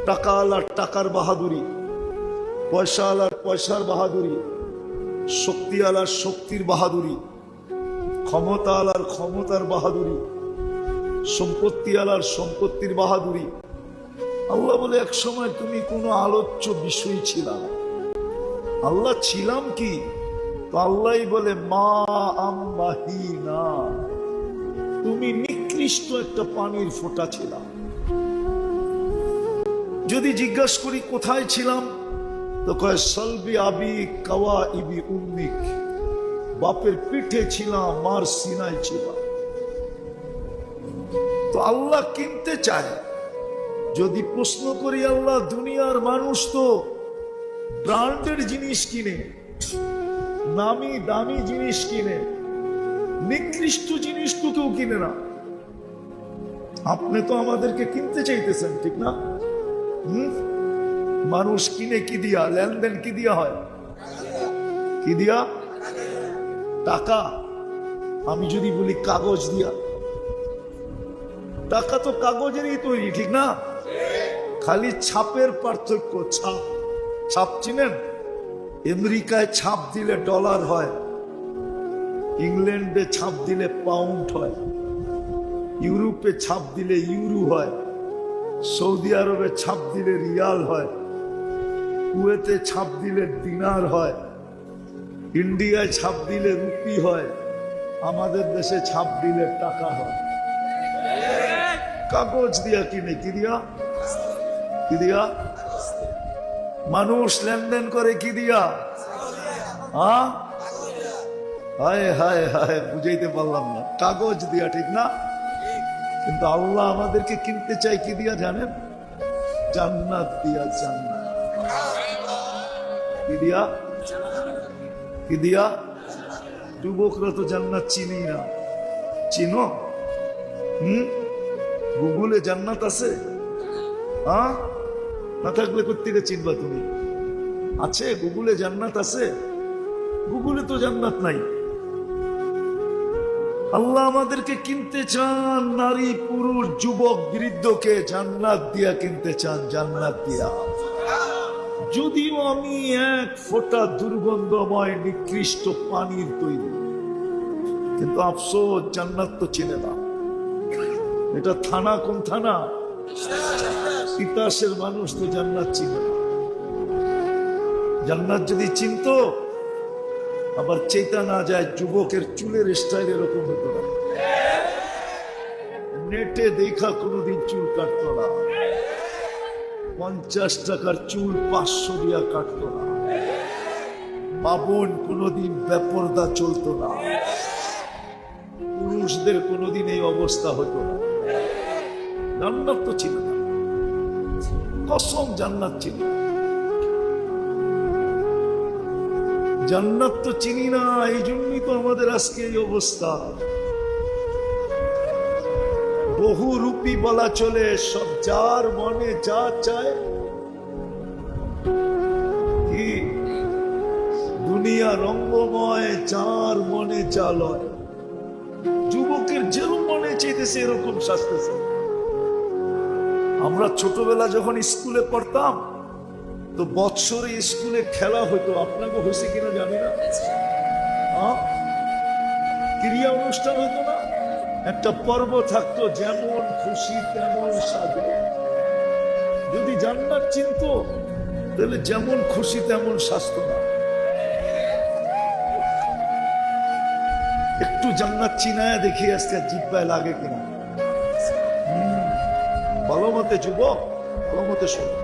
টাকা আলার টাকার বাহাদুরি, পয়সা আলার পয়সার বাহাদুরি, শক্তি আলার শক্তির বাহাদুরি, ক্ষমতা আলার ক্ষমতার বাহাদুরি, সম্পত্তি আলার সম্পত্তির বাহাদুরি। আল্লাহ বলে এক সময় তুমি কোনো আলোচ্য বিষয় ছিল না। আল্লাহ ছিলাম কি? তো আল্লাহ বলে মা আম্মাহিনা, তুমি নিকৃষ্ট একটা পানির ফোঁটা ছিলাম। যদি জিজ্ঞাসা করি কোথায় ছিলাম, তো কয় সলবি আবি কাওয়া ইবি উম্মিক, বাপের পিঠে ছিলাম, মার সিনায় ছিলাম। তো আল্লাহ কিনতে চায়। যদি প্রশ্ন করি আল্লাহ দুনিয়ার মানুষ তো ব্র্যান্ডের জিনিস কিনে, নামি দামি জিনিস কিনে, নিকৃষ্ট জিনিস তো কেউ কিনে না। আপনি তো আমাদেরকে কিনতে চাইতেছেন, ঠিক না? মানুষ কিনে কি দিয়া? লেনদেন কি দিয়া হয়? কি দিয়া? টাকা। আমি যদি বলি কাগজ দিয়া, টাকা তো কাগজেরই তৈরি, ঠিক না? খালি ছাপের পার্থক্য। ছাপ, ছাপ চিনেন? আমেরিকায় ছাপ দিলে ডলার হয়, ইংল্যান্ডে ছাপ দিলে পাউন্ড হয়, ইউরোপে ছাপ দিলে ইউরো হয়, সৌদি আরবে ছাপ দিলে রিয়াল হয়, কুয়েতে ছাপ দিলে দিনার হয়, ইন্ডিয়ায় ছাপ দিলে রুপি হয়, আমাদের দেশে ছাপ দিলে টাকা হয়। কাগজ দিয়া কিনে, কি দিয়া? কি দিয়া? মানুষ লেনদেন করে কি দিয়া? হায় হায় হায়, বুঝাইতে পারলাম না। কাগজ দিয়া, ঠিক না? কিন্তু আল্লাহ আমাদেরকে কিনতে চাই কি দিয়া জানেন? জান্নাত দিয়া। জান্নাত কি দিয়া? কি দিয়া? যুবকরা তো জান্নাত চিনি না। চিনো? গুগলে জান্নাত আছে? না থাকলে কোত্থেকে চিনবা তুমি? আছে, গুগলে জান্নাত আছে? গুগলে তো জান্নাত নাই। আল্লাহ আমাদেরকে কিনতে চান, নারী পুরুষ যুবক বৃদ্ধকে জান্নাত দিয়া কিনতে চান, জান্নাত দিয়া। যদিও আমি এক ফোঁটা দুর্গন্ধময় নিকৃষ্ট পানির তৈরি, কিন্তু আফসোস জান্নাত তো চিনে না। এটা থানা, কোন থানা? তিতাসের মানুষ তো জান্নাত চিনে না। জান্নাত যদি চিনতো, আবার চেতা না যায় যুবকের চুলের স্টাইল এরকম হতো না। নেটে দেখা কোনোদিন চুল কাটতো না। 50 টাকার চুল 500 দিয়া কাটতো না। বাবন কোনোদিন বেপরদা চলতো না। পুরুষদের কোনোদিন এই অবস্থা হতো না। জান্নাত তো ছিল না, কসম জান্নাত ছিল না। জান্নাত তো চিনি না, এই জন্যই তো আমাদের আজকে এই অবস্থা। বহুরূপী বলা চলে, সব যার মনে যা চায়। কি দুনিয়া রঙ্গময়, যার মনে যা লয়। যুবকের যেরকম মনে চাইতেছে এরকম সাজতেছে। আমরা ছোটবেলা যখন স্কুলে পড়তাম, তো বৎসরে স্কুলে খেলা হতো। আপনাকে হয়েছে কিনা জানি না। ক্রিয়া অনুষ্ঠান হতো না? একটা পর্ব থাকতো, যেমন খুশি তেমন সাজে। যদি জান্নাত চিনতো, তাহলে যেমন খুশি তেমন সাজতো না। একটু জান্নাত চিনায় দেখি আজকে জিব্বায় লাগে কিনা। ভালো মতে যুবক, ভালো মতে শোনো,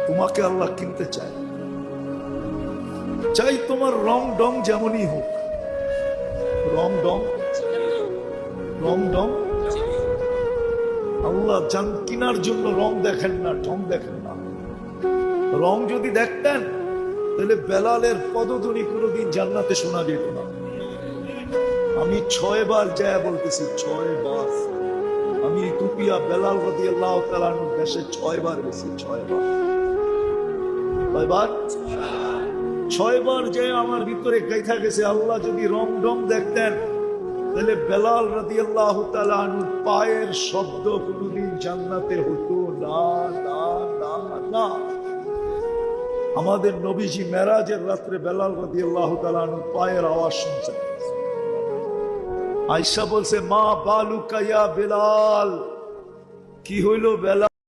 তোমাকে আল্লাহ কিনতে চায়। চাই তোমার রং ডং যেমনই হোক। রং ডং, রং ডং আল্লাহ জান কিনার জন্য রং দেখেন না, ঢং দেখেন না। রং যদি দেখতেন, তাহলে বেলালের পদধ্বনি কোনোদিন জান্নাতে শোনা যেত না। আমি 6 বার যায় বলতেছি, 6 বার। আমি ইথিওপিয়া বেলাল রাদিয়াল্লাহু তাআলা আনহুর দেশে 6 বার গেছি। 6 বার। কয়বার? 6 বার যে আমার ভিতরে গাইথা গেছে, আল্লাহ যদি রং ডং দেখতেন, তাহলে বেলাল রাদিয়াল্লাহু তাআলা আনহুর পায়ের শব্দ কোনোদিন জান্নাতে হতো না, না, না। না, আমাদের নবীজি মেরাজের রাত্রে বেলাল রাদিয়াল্লাহু তাআলা আনহুর পায়ের আওয়াজ শুনছেন। আয়েশা বলছে, মা বালুকা ইয়া বেলাল, কি হইল বেলাল?